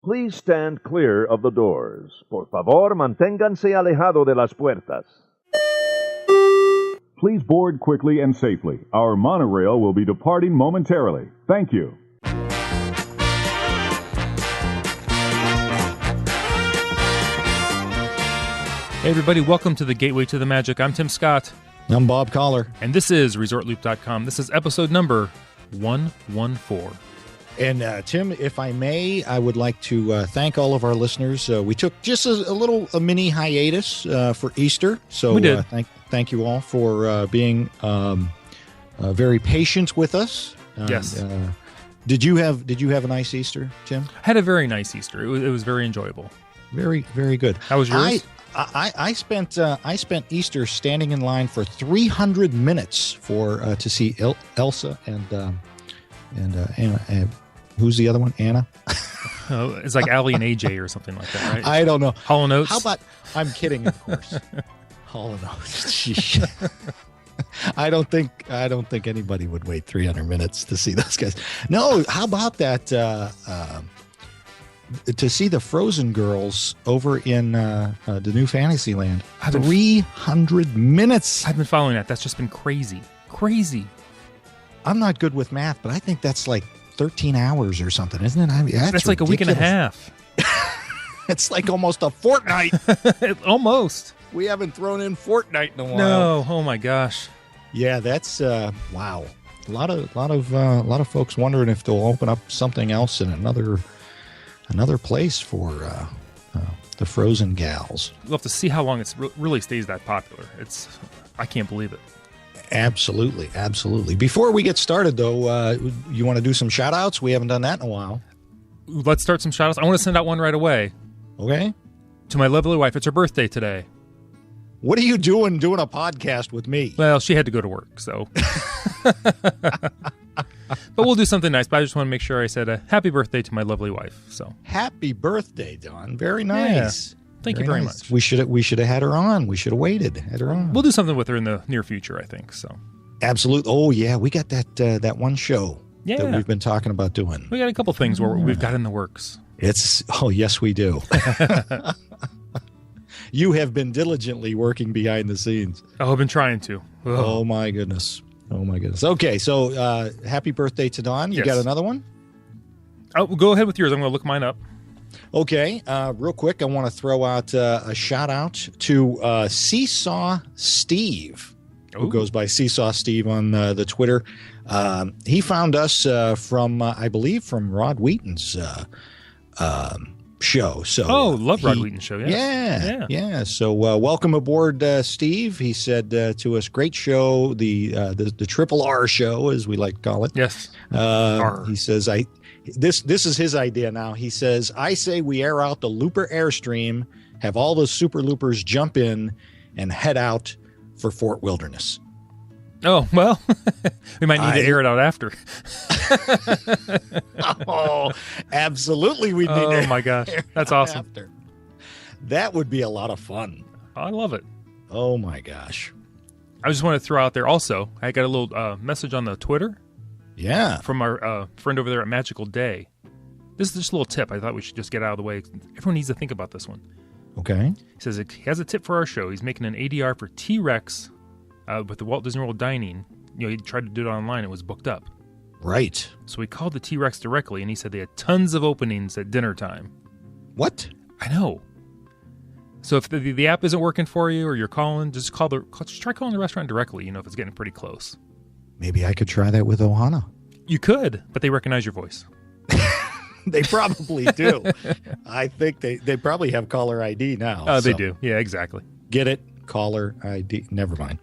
Please stand clear of the doors. Por favor, manténganse alejado de las puertas. Please board quickly and safely. Our monorail will be departing momentarily. Thank you. Hey everybody, welcome to the Gateway to the Magic. I'm Tim Scott. I'm Bob Collar. And this is ResortLoop.com. This is episode number 114. And Tim, if I may, I would like to thank all of our listeners. We took just a mini hiatus for Easter. So we did. Thank you all for being very patient with us. Yes. Did you have a nice Easter, Tim? Had a very nice Easter. It was very enjoyable. Very, very good. How was yours? I spent Easter standing in line for 300 minutes to see Elsa and who's the other one? Anna? Oh, it's like Allie and AJ or something like that, right? I don't know. Hall & Oates? How about, I'm kidding, of course. Hall & Oates. I don't think anybody would wait 300 minutes to see those guys. No, how about that? To see the Frozen girls over in the new Fantasyland. 300 minutes. I've been following that. That's just been crazy. Crazy. I'm not good with math, but I think that's like 13 hours or something, isn't it? That's like ridiculous. A week and a half. It's like almost a fortnight. Almost. We haven't thrown in Fortnite in a while. No. Oh my gosh. Yeah, that's wow. A lot of folks wondering if they'll open up something else in another place for the Frozen gals. We'll have to see how long it really stays that popular. I can't believe it. Absolutely. Before we get started, though, you want to do some shout-outs? We haven't done that in a while. Let's start some shout-outs. I want to send out one right away. Okay. To my lovely wife. It's her birthday today. What are you doing a podcast with me? Well, she had to go to work, so. But we'll do something nice. But I just want to make sure I said a happy birthday to my lovely wife. So happy birthday, Dawn. Very nice. Yeah. Thank you very much. We should have had her on. We should have waited. Had her on. We'll do something with her in the near future, I think. So. Absolutely. Oh yeah, we got that one show that we've been talking about doing. We got a couple things where we've got in the works. Yes, we do. You have been diligently working behind the scenes. Oh, I've been trying to. Oh my goodness. Okay, so happy birthday to Dawn. You got another one? Oh, go ahead with yours. I'm going to look mine up. Okay, real quick, I want to throw out a shout out to Seesaw Steve, who goes by Seesaw Steve on the Twitter. He found us from Rod Wheaton's show. So love Rod Wheaton's show. Yeah. So welcome aboard, Steve. He said to us, great show, the Triple R show, as we like to call it. Yes. He says, This is his idea now. He says, I say we air out the Looper Airstream, have all the Super Loopers jump in, and head out for Fort Wilderness. Oh, well, we might need to air it out after. Oh, absolutely. We need to Oh, my gosh. That's awesome. After. That would be a lot of fun. I love it. Oh, my gosh. I just want to throw out there also, I got a little message on the Twitter. Yeah. From our friend over there at Magical Day. This is just a little tip I thought we should just get out of the way. Everyone needs to think about this one. Okay. He says he has a tip for our show. He's making an ADR for T-Rex with the Walt Disney World dining. He tried to do it online. It was booked up. Right. So we called the T-Rex directly, and he said they had tons of openings at dinner time. What? I know. So if the app isn't working for you or you're calling, just try calling the restaurant directly, if it's getting pretty close. Maybe I could try that with OHANA. You could, but they recognize your voice. They probably do. I think they probably have caller ID now. Oh, they do. Yeah, exactly. Get it? Caller ID. Never mind.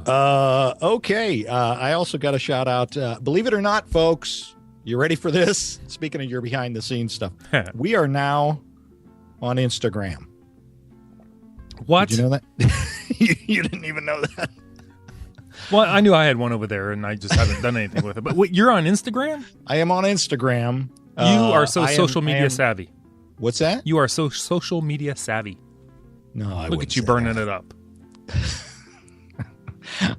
Okay. I also got a shout out. Believe it or not, folks, you ready for this? Speaking of your behind the scenes stuff, we are now on Instagram. What? Did you know that? You didn't even know that. Well, I knew I had one over there, and I just haven't done anything with it. But wait, you're on Instagram? I am on Instagram. You are so social media savvy. What's that? You are so social media savvy. No, I look at you burning it up.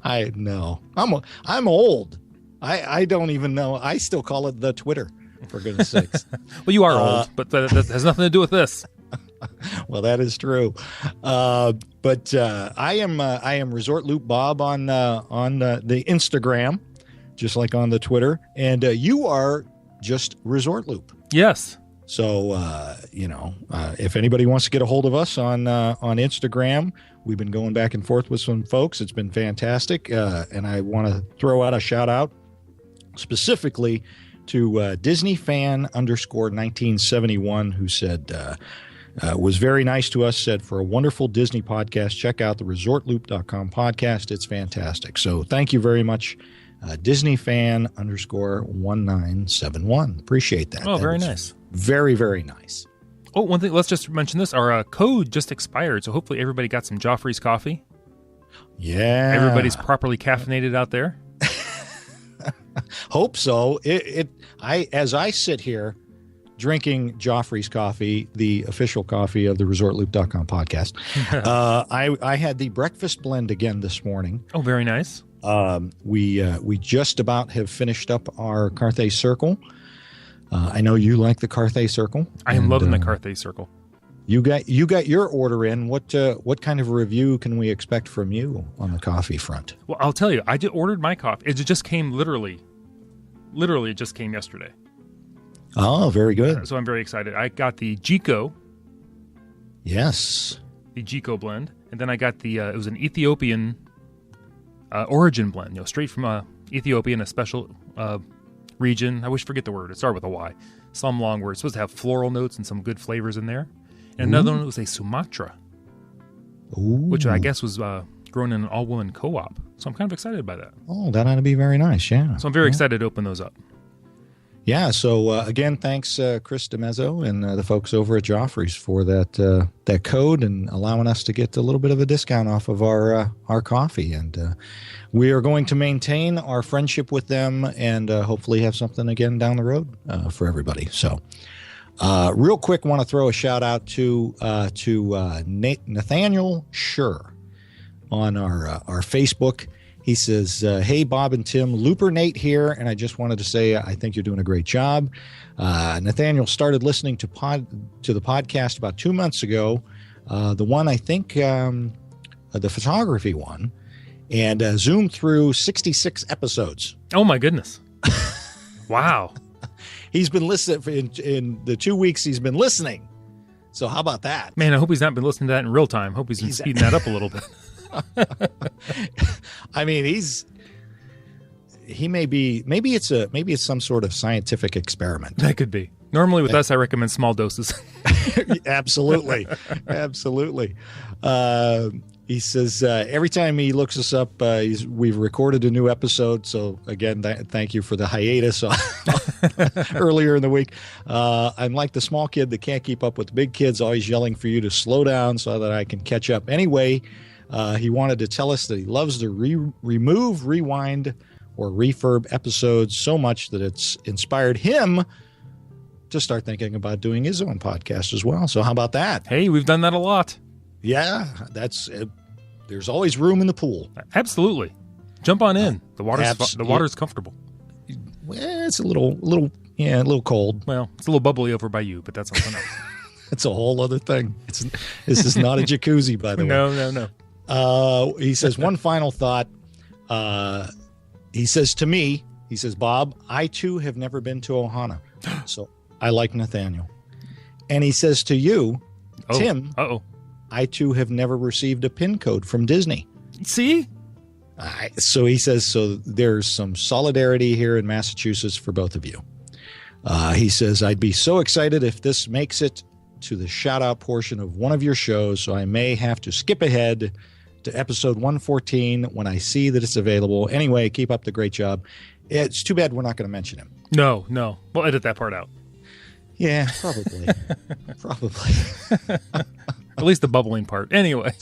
I know. I'm old. I don't even know. I still call it the Twitter. for goodness sakes. Well, you are old, but that has nothing to do with this. Well, that is true. But I am Resort Loop Bob on the Instagram, just like on the Twitter, and you are just Resort Loop. Yes. So if anybody wants to get a hold of us on Instagram, we've been going back and forth with some folks. It's been fantastic, and I want to throw out a shout out specifically to Disney fan _1971, who said. Was very nice to us, said, for a wonderful Disney podcast, check out the ResortLoop.com podcast. It's fantastic. So thank you very much, Disney fan _1971. Appreciate that. Oh, that very nice. Very, very nice. Oh, one thing, let's just mention this. Our code just expired, so hopefully everybody got some Joffreys coffee. Yeah. Everybody's properly caffeinated out there. Hope so. As I sit here, drinking Joffrey's coffee, the official coffee of the ResortLoop.com podcast. I had the breakfast blend again this morning. Oh, very nice. We just about have finished up our Carthay Circle. I know you like the Carthay Circle. I am loving the Carthay Circle. You got your order in. What kind of review can we expect from you on the coffee front? Well, I'll tell you, I just ordered my coffee. It just came literally it just came yesterday. Oh, very good. So I'm very excited. I got the Jiko. Yes. The Jiko blend. And then I got the, it was an Ethiopian origin blend, straight from Ethiopia in a special region. I forget the word. It started with a Y. Some long word. It's supposed to have floral notes and some good flavors in there. And another one was a Sumatra, which I guess was grown in an all-woman co-op. So I'm kind of excited by that. Oh, that ought to be very nice, yeah. So I'm very excited to open those up. Yeah, so again, thanks Chris DeMezzo and the folks over at Joffrey's for that code and allowing us to get a little bit of a discount off of our coffee. And we are going to maintain our friendship with them and hopefully have something again down the road for everybody. So real quick, want to throw a shout out to Nathaniel Schur on our Facebook. He says, hey, Bob and Tim, Looper Nate here, and I just wanted to say I think you're doing a great job. Nathaniel started listening to the podcast about 2 months ago, the one I think the photography one, and zoomed through 66 episodes. Oh, my goodness. Wow. He's been listening in the 2 weeks he's been listening. So how about that? Man, I hope he's not been listening to that in real time. Hope he's been speeding that up a little bit. I mean, maybe it's some sort of scientific experiment. That could be. Normally with us, I recommend small doses. Absolutely. He says every time he looks us up, we've recorded a new episode. So again, thank you for the hiatus earlier in the week. I'm like the small kid that can't keep up with the big kids, always yelling for you to slow down so that I can catch up. Anyway, he wanted to tell us that he loves to remove, rewind, or refurb episodes so much that it's inspired him to start thinking about doing his own podcast as well. So how about that? Hey, we've done that a lot. Yeah, there's always room in the pool. Absolutely. Jump on in. The water's comfortable. Well, it's a little cold. Well, it's a little bubbly over by you, but that's something else. It's a whole other thing. This is not a jacuzzi, by the way. No. He says, one final thought. He says to me, Bob, I too have never been to OHANA. So I like Nathaniel. And he says to you, Tim, I too have never received a PIN code from Disney. See? So he says, so there's some solidarity here in Massachusetts for both of you. He says, I'd be so excited if this makes it to the shout out portion of one of your shows. So I may have to skip ahead to episode 114 when I see that it's available. Anyway, keep up the great job. It's too bad we're not going to mention him. No. We'll edit that part out. Yeah, probably. At least the bubbling part. Anyway.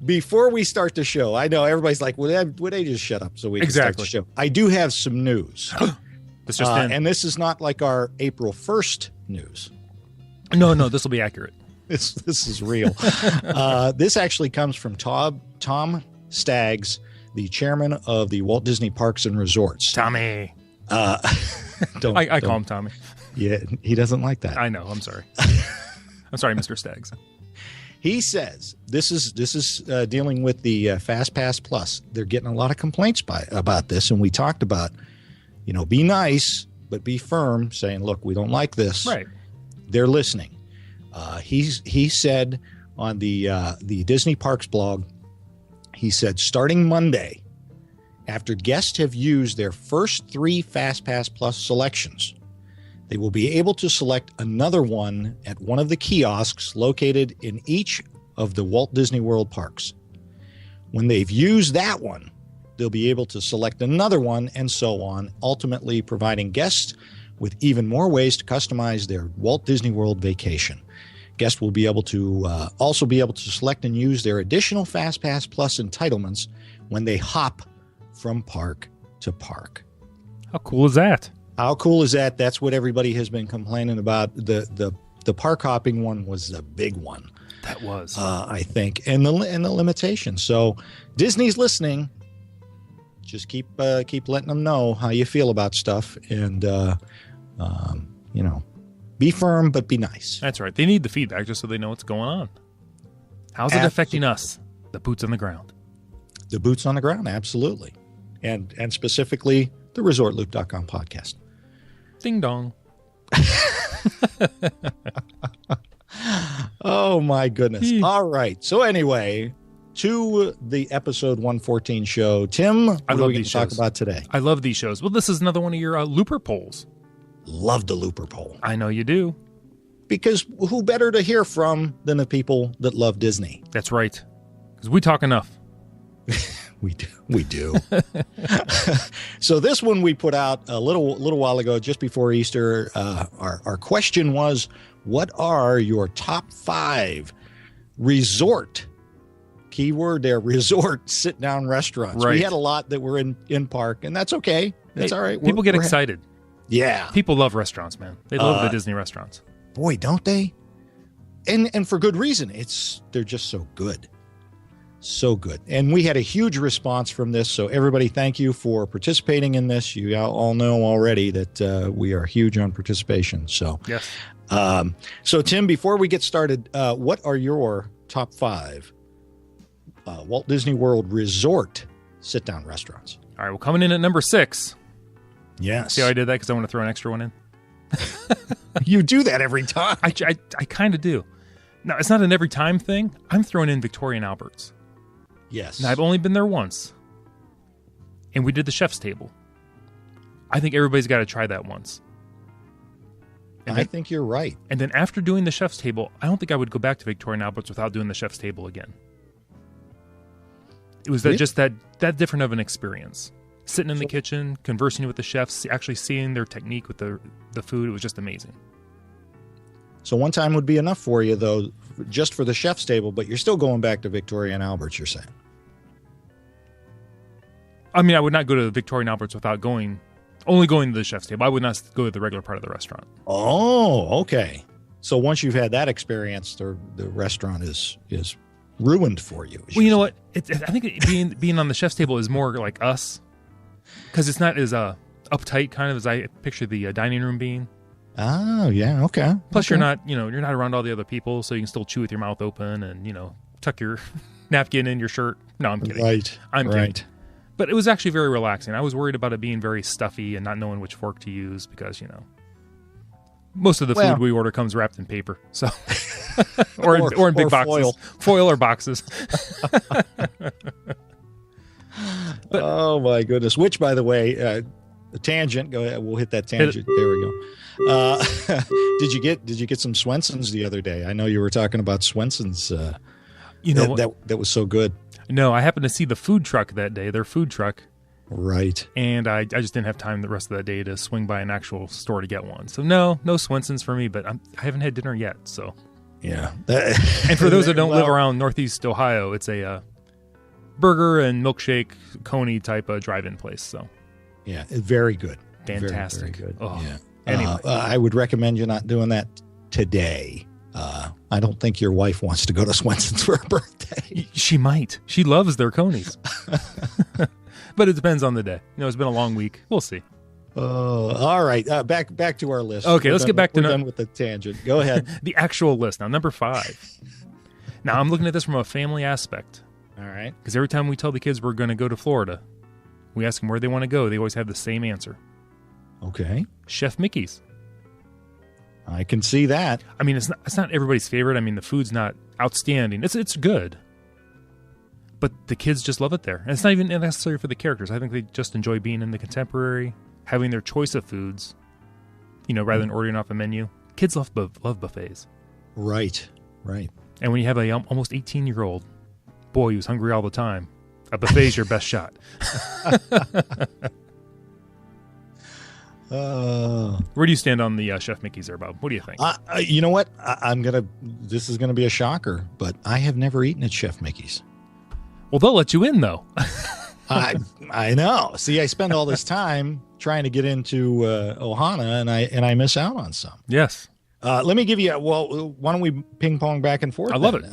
Before we start the show, I know everybody's like, would they just shut up so we can start the show? I do have some news. This just in. And this is not like our April 1st news. No, this will be accurate. This is real. This actually comes from Tom Staggs, the chairman of the Walt Disney Parks and Resorts. Tommy. I call him Tommy. Yeah, he doesn't like that. I know. I'm sorry. I'm sorry, Mr. Staggs. He says this is dealing with the Fastpass Plus. They're getting a lot of complaints about this, and we talked about, be nice but be firm, saying, look, we don't like this. Right. They're listening. He said on the Disney Parks blog, he said, starting Monday, after guests have used their first 3 Fastpass Plus selections, they will be able to select another one at one of the kiosks located in each of the Walt Disney World parks. When they've used that one, they'll be able to select another one and so on, ultimately providing guests with even more ways to customize their Walt Disney World vacation. Guests will be able to also be able to select and use their additional Fastpass Plus entitlements when they hop from park to park. How cool is that? How cool is that? That's what everybody has been complaining about. The park hopping one was a big one. That was, I think, and the limitations. So Disney's listening. Just keep letting them know how you feel about stuff, and be firm but be nice. That's right. They need the feedback just so they know what's going on. How's it affecting us? The boots on the ground. The boots on the ground, absolutely, and specifically the ResortLoop.com podcast. Ding dong. Oh my goodness! All right. So anyway, to the episode 114 show, Tim. What are we going to talk about today? I love these shows. Well, this is another one of your Looper polls. Love the Looper poll. I know you do. Because who better to hear from than the people that love Disney? That's right. Because we talk enough. We do. So this one we put out a little while ago, just before Easter. Our question was, what are your top 5 resort, keyword there, resort sit-down restaurants? Right. We had a lot that were in park, and that's okay. That's all right. People get excited. Yeah. People love restaurants, man. They love the Disney restaurants. Boy, don't they? And for good reason. They're just so good. So good. And we had a huge response from this. So everybody, thank you for participating in this. You all know already that we are huge on participation. So, yes. So Tim, before we get started, what are your top 5 Walt Disney World resort sit-down restaurants? All right. Well, coming in at number 6. Yes. See how I did that? Because I want to throw an extra one in. You do that every time. I kind of do. Now, it's not an every time thing. I'm throwing in Victoria and Albert's. Yes. Now, I've only been there once. And we did the chef's table. I think everybody's got to try that once. I think you're right. And then after doing the chef's table, I don't think I would go back to Victoria and Albert's without doing the chef's table again. It was just that different of an experience. Sitting in the kitchen, conversing with the chefs, actually seeing their technique with the food. It was just amazing. So one time would be enough for you, though, just for the chef's table, but you're still going back to Victoria and Albert's, you're saying? I mean, I would not go to Victoria and Albert's without only going to the chef's table. I would not go to the regular part of the restaurant. Oh, okay. So once you've had that experience, the restaurant is ruined for you. Well, you know what? I think being on the chef's table is more like us, because it's not as uptight kind of as I picture the dining room being. Oh, yeah, okay. Plus, you're not around all the other people, so you can still chew with your mouth open and tuck your napkin in your shirt. No, I'm kidding. Right. I'm kidding. But it was actually very relaxing. I was worried about it being very stuffy and not knowing which fork to use because most of the food we order comes wrapped in paper, so or in big boxes, foil or boxes. But, oh my goodness! Which, by the way, the tangent. Go ahead. We'll hit that tangent. There we go. Did you get some Swensons the other day? I know you were talking about Swensons. That was so good. No, I happened to see the food truck that day. Their food truck. Right. And I just didn't have time the rest of that day to swing by an actual store to get one. So no Swensons for me. But I haven't had dinner yet. So yeah. And for those that don't live around Northeast Ohio, it's a burger and milkshake coney type of drive-in place. So yeah, very good. Fantastic. Very, very good. Oh. Yeah. Anyway, I would recommend you not doing that today. I don't think your wife wants to go to Swenson's for her birthday. She might. She loves their conies. But it depends on the day. It's been a long week. We'll see. All right. Back to our list. Okay, let's get back to we're done with the tangent. Go ahead. the actual list. Now, number 5. Now, I'm looking at this from a family aspect. All right. Because every time we tell the kids we're going to go to Florida, we ask them where they want to go. They always have the same answer. Okay. Chef Mickey's. I can see that. I mean, it's not everybody's favorite. I mean, the food's not outstanding. It's good. But the kids just love it there. And it's not even necessarily for the characters. I think they just enjoy being in the contemporary, having their choice of foods, rather than ordering off a menu. Kids love buffets. Right. And when you have a almost 18-year-old boy who's hungry all the time, a buffet's your best shot. Where do you stand on the Chef Mickey's there, Bob? What do you think? You know what? This is gonna be a shocker, but I have never eaten at Chef Mickey's. Well, they'll let you in, though. I know. See, I spend all this time trying to get into OHANA, and I miss out on some. Yes. Let me give you. Why don't we ping pong back and forth? I love it.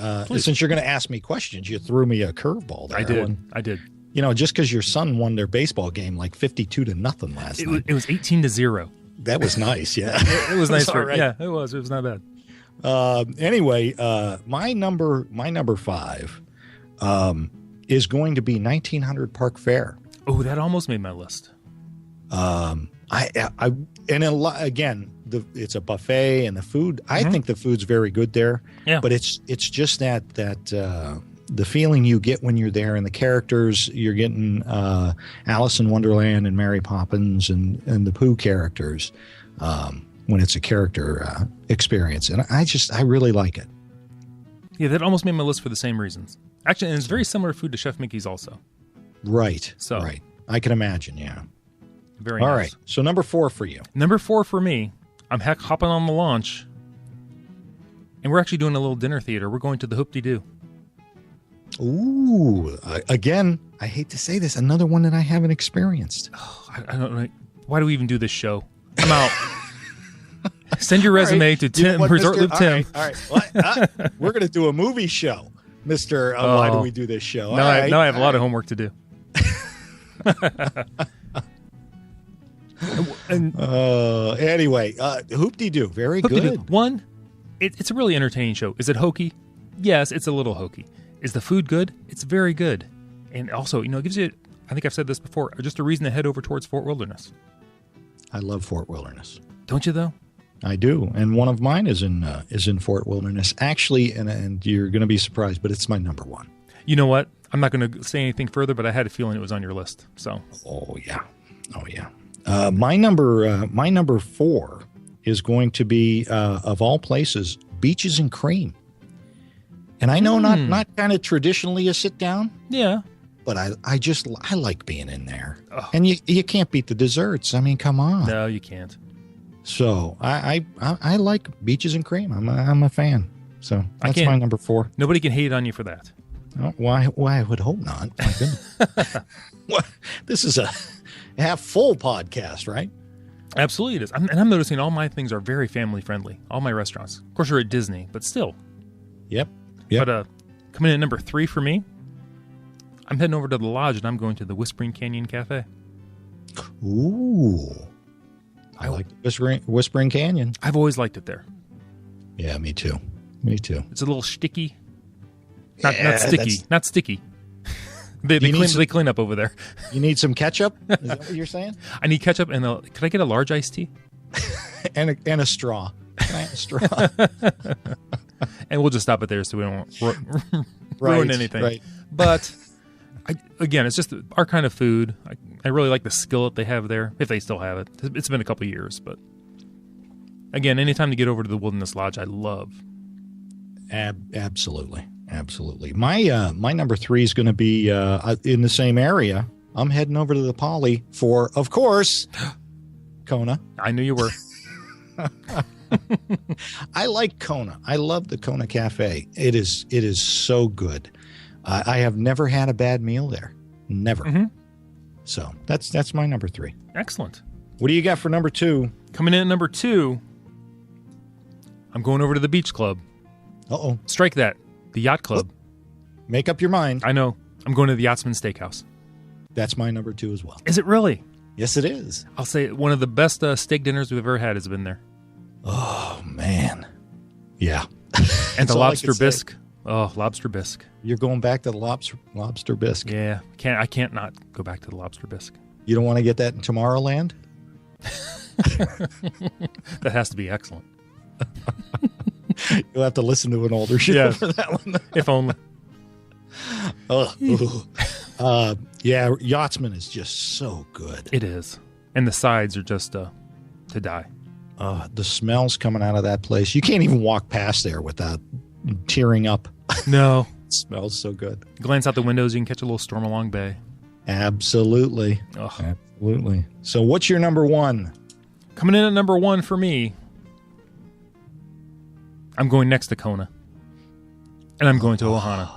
Since you're going to ask me questions, you threw me a curveball there. I did. Just because your son won their baseball game like 52-0 last night. It was 18-0. That was nice. Yeah, it was nice. Right. Yeah, it was. It was not bad. Anyway, my number 5. Is going to be 1900 Park Fair. Oh, that almost made my list. Again, it's a buffet and the food. I think the food's very good there. Yeah. But it's just that the feeling you get when you're there and the characters you're getting Alice in Wonderland and Mary Poppins and the Pooh characters when it's a character experience, and I really like it. Yeah, that almost made my list for the same reasons. Actually, and it's very similar food to Chef Mickey's also. Right. So right. I can imagine, yeah. Very nice. All right. So number 4 for you. Number 4 for me, I'm hopping on the launch, and we're actually doing a little dinner theater. We're going to the Hoop-de-Doo. Ooh. Again, I hate to say this, another one that I haven't experienced. Oh, I don't know. Why do we even do this show? I'm out. Send your resume to Tim, Resort Loop Tim. All right. We're going to do a movie show. Mr. Why do we do this show? Now I have a lot of homework to do. Anyway, Hoop-de-Doo, very good. One, it's a really entertaining show. Is it hokey? Yes, it's a little hokey. Is the food good? It's very good. And also, it gives you, I think I've said this before, just a reason to head over towards Fort Wilderness. I love Fort Wilderness. Don't you, though? I do, and one of mine is in Fort Wilderness. Actually, and you're going to be surprised, but it's my number 1. You know what? I'm not going to say anything further, but I had a feeling it was on your list. So. Oh yeah. My number 4 is going to be of all places, Beaches and Cream. And I know not kind of traditionally a sit down. Yeah. But I like being in there, and you can't beat the desserts. I mean, come on. No, you can't. So I like Beaches and Cream. I'm a fan. So that's my number 4. Nobody can hate on you for that. Oh, why I would hope not. My goodness. This is a half full podcast, right? Absolutely it is. I'm noticing all my things are very family friendly. All my restaurants. Of course, you're at Disney, but still. Yep. But coming in at number 3 for me, I'm heading over to the lodge and I'm going to the Whispering Canyon Cafe. Ooh. I like Whispering Canyon. I've always liked it there. Yeah, me too. It's a little sticky. Not sticky. Not sticky. They clean up over there. You need some ketchup? Is that what you're saying? I need ketchup and could I get a large iced tea? and a straw. Can I have a straw? And we'll just stop it there so we don't ruin anything. Right. But it's just our kind of food. I really like the skillet they have there, if they still have it. It's been a couple years, but again, anytime to get over to the Wilderness Lodge, I love. Absolutely. My number 3 is going to be in the same area. I'm heading over to the Poly for, of course, Kona. I knew you were. I like Kona. I love the Kona Cafe. It is so good. I have never had a bad meal there. Never. Mm-hmm. So that's my number 3. Excellent. What do you got for number 2? Coming in at number 2, I'm going over to the Beach Club. Uh-oh. Strike that. The Yacht Club. Make up your mind. I know. I'm going to the Yachtsman Steakhouse. That's my number 2 as well. Is it really? Yes, it is. I'll say one of the best steak dinners we've ever had has been there. Oh, man. Yeah. And the lobster bisque. Oh, lobster bisque. You're going back to the lobster bisque. Yeah. I can't not go back to the lobster bisque. You don't want to get that in Tomorrowland? That has to be excellent. You'll have to listen to an older show for that one. If only. Yeah, Yachtsman is just so good. It is. And the sides are just to die. The smells coming out of that place. You can't even walk past there without tearing up. No. It smells so good. Glance out the windows, you can catch a little storm along bay. Absolutely. Oh. Absolutely. So what's your number one? Coming in at number one for me, I'm going next to Kona. And I'm going to OHANA.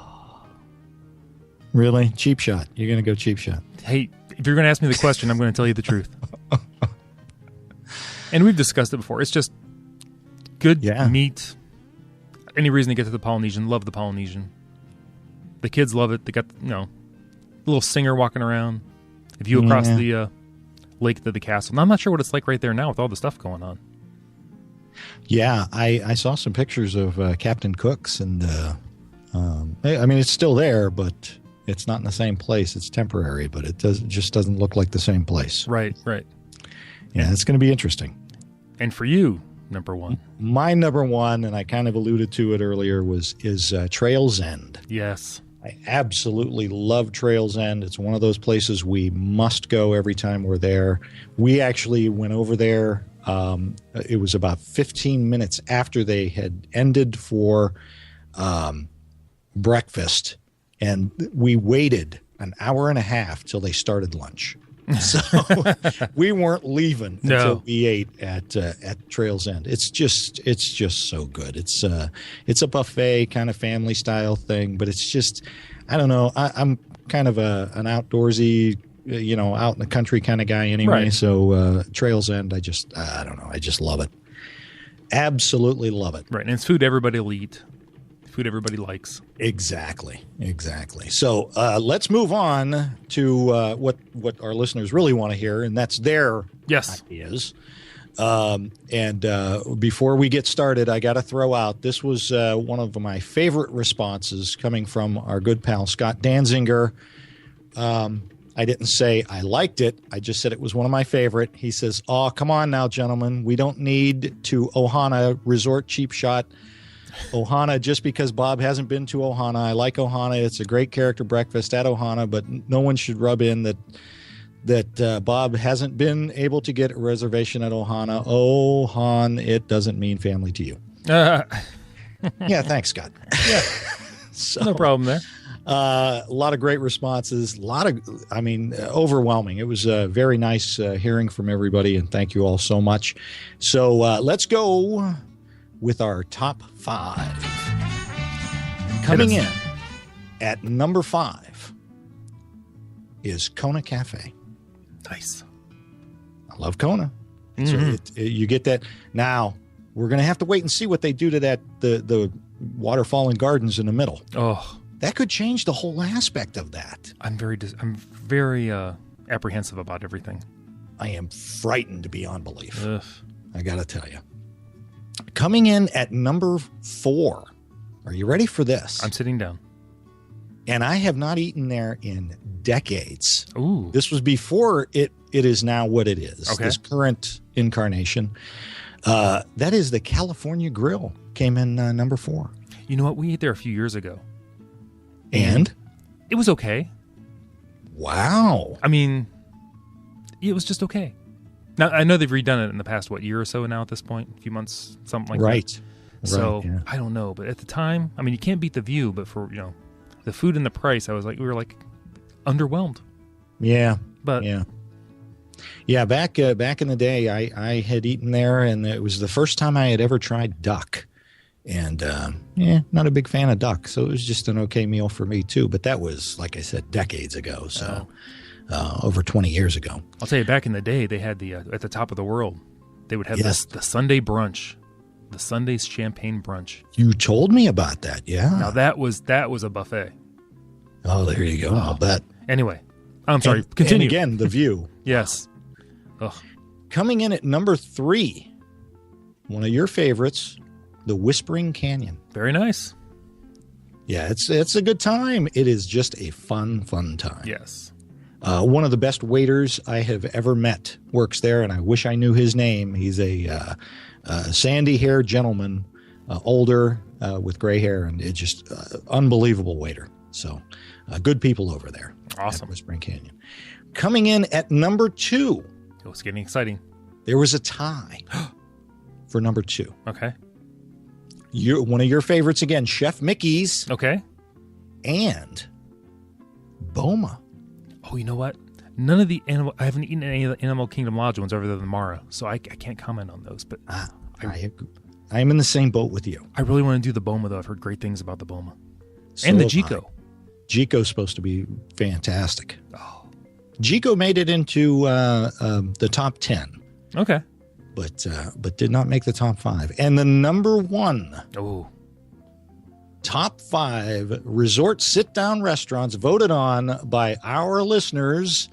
Really? Cheap shot. You're going to go cheap shot. Hey, if you're going to ask me the question, I'm going to tell you the truth. And we've discussed it before. It's just good meat. Any reason to get to the Polynesian, love the Polynesian. The kids love it. They got, a little singer walking around. A view across the lake to the castle. And I'm not sure what it's like right there now with all the stuff going on. Yeah, I saw some pictures of Captain Cook's, and I mean, it's still there, but it's not in the same place. It's temporary, but it just doesn't look like the same place. Right. Yeah, it's going to be interesting. And for you, number one. My number one, and I kind of alluded to it earlier, is Trails End. Yes. I absolutely love Trails End. It's one of those places we must go every time we're there. We actually went over there. It was about 15 minutes after they had ended for breakfast, and we waited an hour and a half till they started lunch. So we weren't leaving until we ate at Trails End. It's just so good. It's a buffet kind of family style thing, but it's just, I don't know. I'm kind of an outdoorsy, out in the country kind of guy anyway. Right. So Trails End, I don't know. I just love it. Absolutely love it. Right, and it's food everybody will eat. Food everybody likes. Exactly. So let's move on to what our listeners really want to hear, and that's their ideas. And before we get started, I got to throw out, this was one of my favorite responses coming from our good pal Scott Danziger. I didn't say I liked it. I just said it was one of my favorite. He says, "Oh, come on now, gentlemen. We don't need to OHANA resort cheap shot OHANA just because Bob hasn't been to OHANA. I like OHANA. It's a great character breakfast at OHANA, but no one should rub in that Bob hasn't been able to get a reservation at OHANA. Oh, Han, it doesn't mean family to you." Yeah, thanks, Scott. Yeah, no problem there. A lot of great responses. Overwhelming. It was very nice hearing from everybody, and thank you all so much. So let's go with our top 5. Coming in at number 5 is Kona Cafe. Nice. I love Kona. Mm-hmm. So you get that. Now, we're going to have to wait and see what they do to that the waterfall and gardens in the middle. Oh, that could change the whole aspect of that. I'm very apprehensive about everything. I am frightened beyond belief. Ugh. I got to tell you. Coming in at number 4. Are you ready for this? I'm sitting down. And I have not eaten there in decades. Ooh. This was before it is now what it is. Okay. This current incarnation. That is the California Grill. Came in number 4. You know what? We ate there a few years ago. And? It was okay. Wow. I mean, it was just okay. Now, I know they've redone it in the past, year or so now at this point? A few months, something like that. Right. So, yeah. I don't know. But at the time, I mean, you can't beat the view, but for, the food and the price, we were underwhelmed. Yeah. But yeah, back in the day, I had eaten there, and it was the first time I had ever tried duck. And, not a big fan of duck, so it was just an okay meal for me, too. But that was, like I said, decades ago, so over 20 years ago. I'll tell you, back in the day, they had at the top of the world, they would have the Sunday brunch, the Sunday's champagne brunch. You told me about that, yeah. Now, that was a buffet. Oh, there you go. I'll bet. Anyway, I'm sorry, continue. And again, the view. Yes. Ugh. Coming in at number 3, one of your favorites, the Whispering Canyon. Very nice. Yeah, it's a good time. It is just a fun time. Yes. One of the best waiters I have ever met works there, and I wish I knew his name. He's a sandy-haired gentleman, older, with gray hair, and it's just unbelievable waiter. So good people over there. Awesome. At Whispering Canyon. Coming in at number 2. It was getting exciting. There was a tie for number 2. Okay. One of your favorites again, Chef Mickey's. Okay. And Boma. Oh, you know what? None of the animal. I haven't eaten any of the Animal Kingdom Lodge ones other than the Mara, so I can't comment on those. But I'm in the same boat with you. I really want to do the Boma, though. I've heard great things about the Boma. So And the Jico. Jico's supposed to be fantastic. Oh. Jico made it into the top 10. Okay. But did not make the top 5. And the number 1 top 5 resort sit-down restaurants voted on by our listeners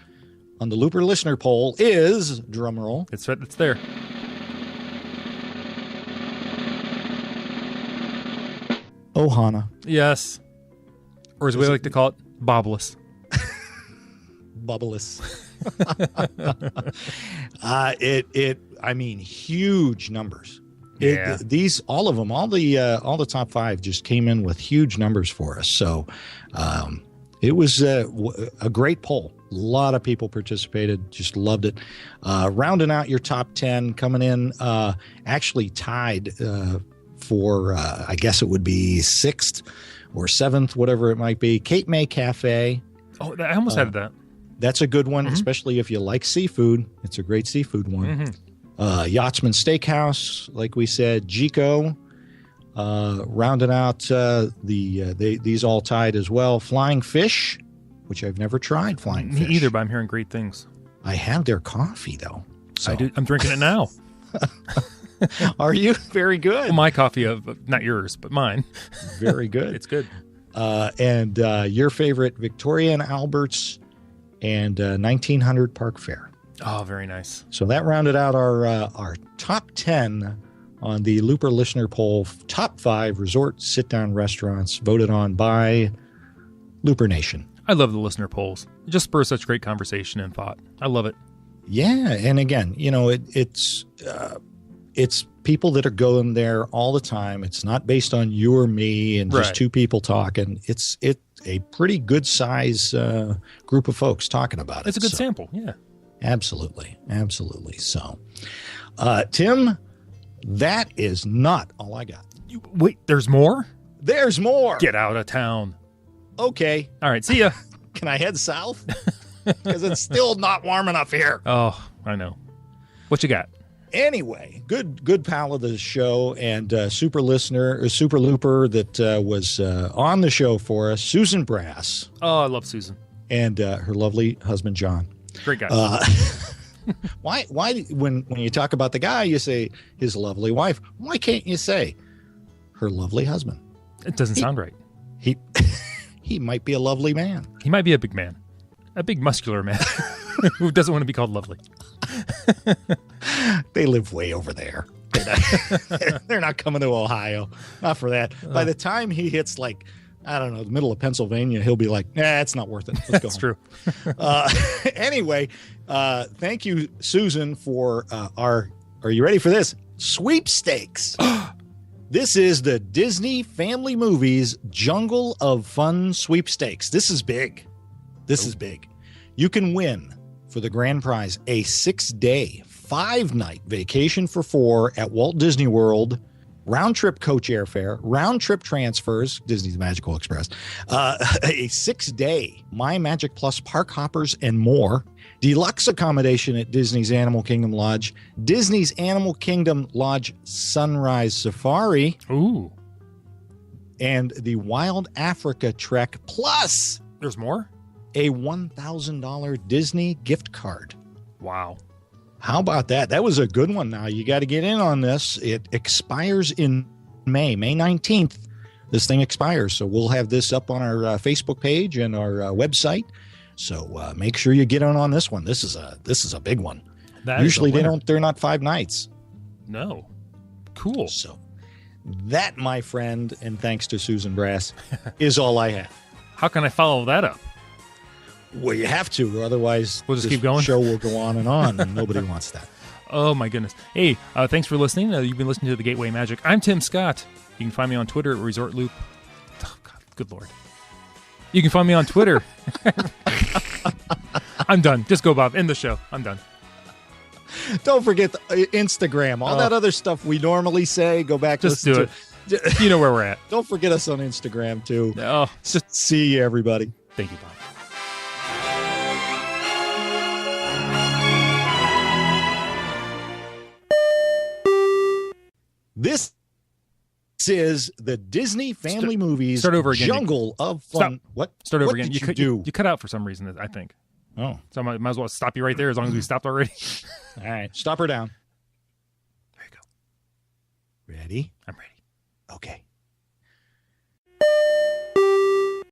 on the Looper listener poll is, drumroll. It's there. OHANA. Yes. Or as we like to call it, Bobless. Bubbleless. I mean, huge numbers. Yeah. All of them, all the top 5 just came in with huge numbers for us. So it was a great poll. A lot of people participated, just loved it. Rounding out your top 10, coming in, actually tied for, I guess it would be 6th or 7th, whatever it might be. Cape May Cafe. Oh, I almost had that. That's a good one, especially if you like seafood. It's a great seafood one. Yachtsman Steakhouse, like we said, Jico, rounding out these all tied as well. Flying Fish, which I've never tried. Flying Fish. Me either, but I'm hearing great things. I have their coffee though. So. I do. I'm drinking it now. Are you? Very good. Well, my coffee, not yours, but mine. Very good. It's good. And your favorite, Victoria and Albert's and 1900 Park Fair. Oh, very nice. So that rounded out our top 10 on the Looper listener poll, top 5 resort sit-down restaurants voted on by Looper Nation. I love the listener polls. It just spurs such great conversation and thought. I love it. Yeah, and again, it's people that are going there all the time. It's not based on you or me and just two people talking. It's a pretty good size group of folks talking about it. It's a good sample, yeah. Absolutely. So, Tim, that is not all I got. Wait, there's more? There's more. Get out of town. Okay. All right, see ya. Can I head south? Because it's still not warm enough here. Oh, I know. What you got? Anyway, good pal of the show and super listener, or super looper that was on the show for us, Susan Brass. Oh, I love Susan. And her lovely husband, John. Great guy. Why when you talk about the guy, you say his lovely wife? Why can't you say her lovely husband? It doesn't sound right. He might be a lovely man. He might be a big man. A big muscular man who doesn't want to be called lovely. They live way over there. They're not coming to Ohio. Not for that. By the time he hits the middle of Pennsylvania, he'll be like, nah, it's not worth it. Let's go That's home. True. Anyway, thank you, Susan, for are you ready for this? Sweepstakes. This is the Disney Family Movies Jungle of Fun Sweepstakes. This is big. This is big. You can win for the grand prize a 6-day, 5-night vacation for 4 at Walt Disney World, round-trip coach airfare, round-trip transfers, Disney's Magical Express, a 6-day My Magic Plus park hoppers and more, deluxe accommodation at Disney's Animal Kingdom Lodge, Disney's Animal Kingdom Lodge Sunrise Safari, Ooh, and the Wild Africa Trek, plus there's more? a $1,000 Disney gift card. Wow. How about that? That was a good one. Now, you got to get in on this. It expires in May 19th. This thing expires. So we'll have this up on our Facebook page and our website. So make sure you get on this one. This is a big one. Usually they're not 5 nights. No. Cool. So that, my friend, and thanks to Susan Brass, is all I have. How can I follow that up? Well, you have to, or otherwise we'll just keep going. The show will go on, and nobody wants that. Oh, my goodness. Hey, thanks for listening. You've been listening to The Gateway Magic. I'm Tim Scott. You can find me on Twitter at ResortLoop. Oh, God, good Lord. You can find me on Twitter. I'm done. Just go, Bob. End the show. I'm done. Don't forget the Instagram. All that other stuff we normally say, go back. Just do it. You know where we're at. Don't forget us on Instagram, too. Oh, just see you, everybody. Thank you, Bob. This is the Disney Family Movies Start over again. Jungle of Fun. Stop. What? Start over what again. Did You cut out for some reason, I think. Oh. So I might as well stop you right there as long as we stopped already. All right. Stop her down. There you go. Ready? I'm ready. Okay.